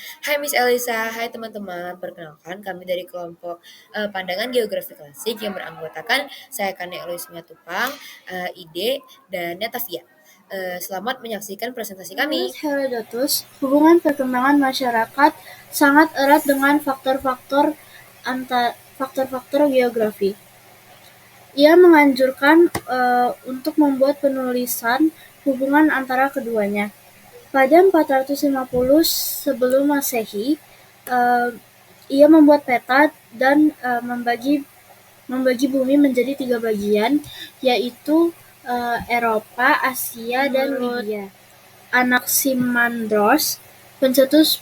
Hai Miss Elisa, hai teman-teman. Perkenalkan kami dari kelompok Pandangan Geografi Klasik yang beranggotakan saya Kane Eloy Simatupang, Ide, dan Netavia. Selamat menyaksikan presentasi kami. Menurut Herodotus, hubungan perkembangan masyarakat sangat erat dengan faktor-faktor geografi. Ia menganjurkan untuk membuat penulisan hubungan antara keduanya. Pada 450 sebelum Masehi, eh, ia membuat peta dan membagi bumi menjadi 3 bagian, yaitu Eropa, Asia, dan Libya. Anaximandros, pencetus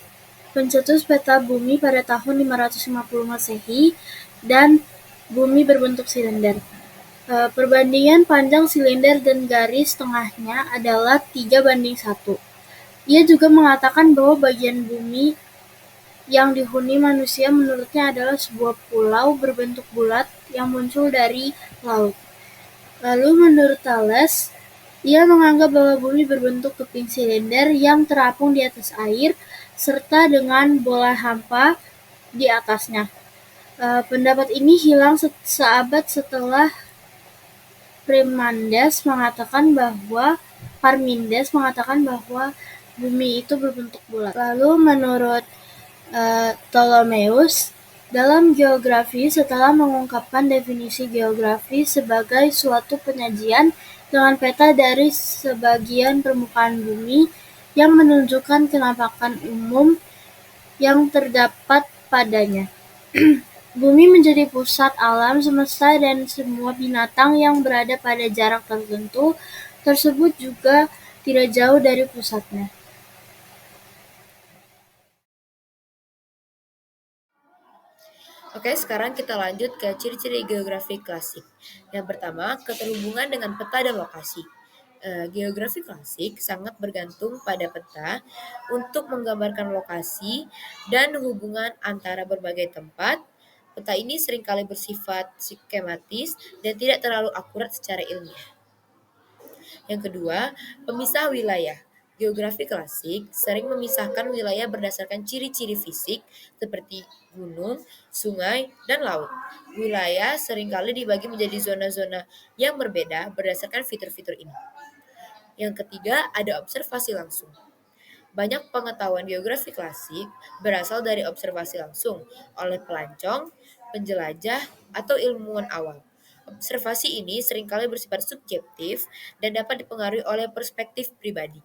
pencetus peta bumi pada tahun 550 Masehi, dan bumi berbentuk silinder. Perbandingan panjang silinder dan garis tengahnya adalah 3:1. Ia juga mengatakan bahwa bagian bumi yang dihuni manusia menurutnya adalah sebuah pulau berbentuk bulat yang muncul dari laut. Lalu menurut Thales, ia menganggap bahwa bumi berbentuk keping silinder yang terapung di atas air, serta dengan bola hampa di atasnya. Pendapat ini hilang seabad setelah Parmenides mengatakan bahwa bumi itu berbentuk bulat. Lalu menurut Ptolemeus, dalam geografi, setelah mengungkapkan definisi geografi sebagai suatu penyajian dengan peta dari sebagian permukaan bumi yang menunjukkan kenampakan umum yang terdapat padanya. Bumi menjadi pusat alam semesta dan semua binatang yang berada pada jarak tertentu tersebut juga tidak jauh dari pusatnya. Oke, sekarang kita lanjut ke ciri-ciri geografi klasik. Yang pertama, keterhubungan dengan peta dan lokasi. Geografi klasik sangat bergantung pada peta untuk menggambarkan lokasi dan hubungan antara berbagai tempat. Peta ini seringkali bersifat skematis dan tidak terlalu akurat secara ilmiah. Yang kedua, pemisah wilayah. Geografi klasik sering memisahkan wilayah berdasarkan ciri-ciri fisik seperti gunung, sungai, dan laut. Wilayah seringkali dibagi menjadi zona-zona yang berbeda berdasarkan fitur-fitur ini. Yang ketiga, ada observasi langsung. Banyak pengetahuan geografi klasik berasal dari observasi langsung oleh pelancong, penjelajah, atau ilmuwan awal. Observasi ini seringkali bersifat subjektif dan dapat dipengaruhi oleh perspektif pribadi.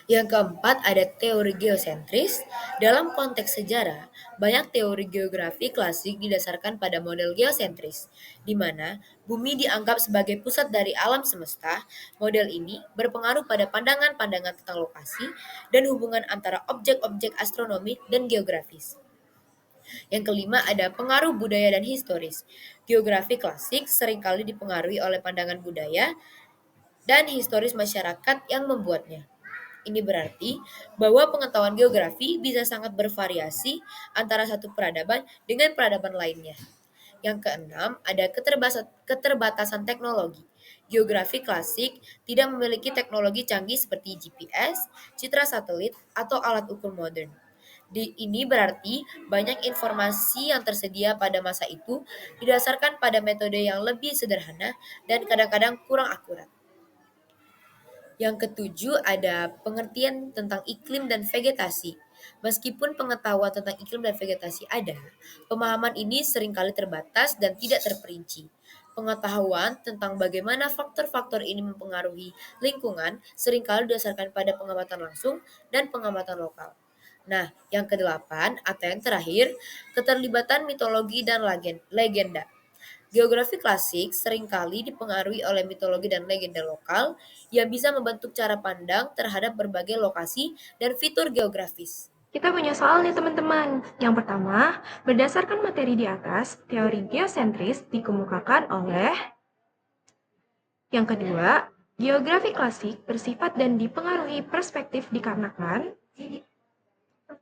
Yang keempat, ada teori geosentris. Dalam konteks sejarah, banyak teori geografi klasik didasarkan pada model geosentris, di mana bumi dianggap sebagai pusat dari alam semesta. Model ini berpengaruh pada pandangan-pandangan tentang lokasi dan hubungan antara objek-objek astronomi dan geografis. Yang kelima, ada pengaruh budaya dan historis. Geografi klasik seringkali dipengaruhi oleh pandangan budaya dan historis masyarakat yang membuatnya. Ini berarti bahwa pengetahuan geografi bisa sangat bervariasi antara satu peradaban dengan peradaban lainnya. Yang keenam, ada keterbatasan teknologi. Geografi klasik tidak memiliki teknologi canggih seperti GPS, citra satelit, atau alat ukur modern. Ini berarti banyak informasi yang tersedia pada masa itu didasarkan pada metode yang lebih sederhana dan kadang-kadang kurang akurat. Yang ketujuh, ada pengertian tentang iklim dan vegetasi. Meskipun pengetahuan tentang iklim dan vegetasi ada, pemahaman ini seringkali terbatas dan tidak terperinci. Pengetahuan tentang bagaimana faktor-faktor ini mempengaruhi lingkungan seringkali didasarkan pada pengamatan langsung dan pengamatan lokal. Nah, yang kedelapan atau yang terakhir, keterlibatan mitologi dan legenda. Geografi klasik seringkali dipengaruhi oleh mitologi dan legenda lokal yang bisa membentuk cara pandang terhadap berbagai lokasi dan fitur geografis. Kita punya soal nih teman-teman. Yang pertama, berdasarkan materi di atas, teori geosentris dikemukakan oleh. Yang kedua, geografi klasik bersifat dan dipengaruhi perspektif dikarenakan.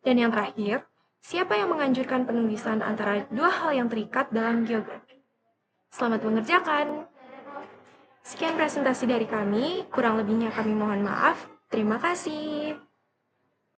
Dan yang terakhir, siapa yang menganjurkan penulisan antara dua hal yang terikat dalam geografi? Selamat mengerjakan. Sekian presentasi dari kami, kurang lebihnya kami mohon maaf. Terima kasih.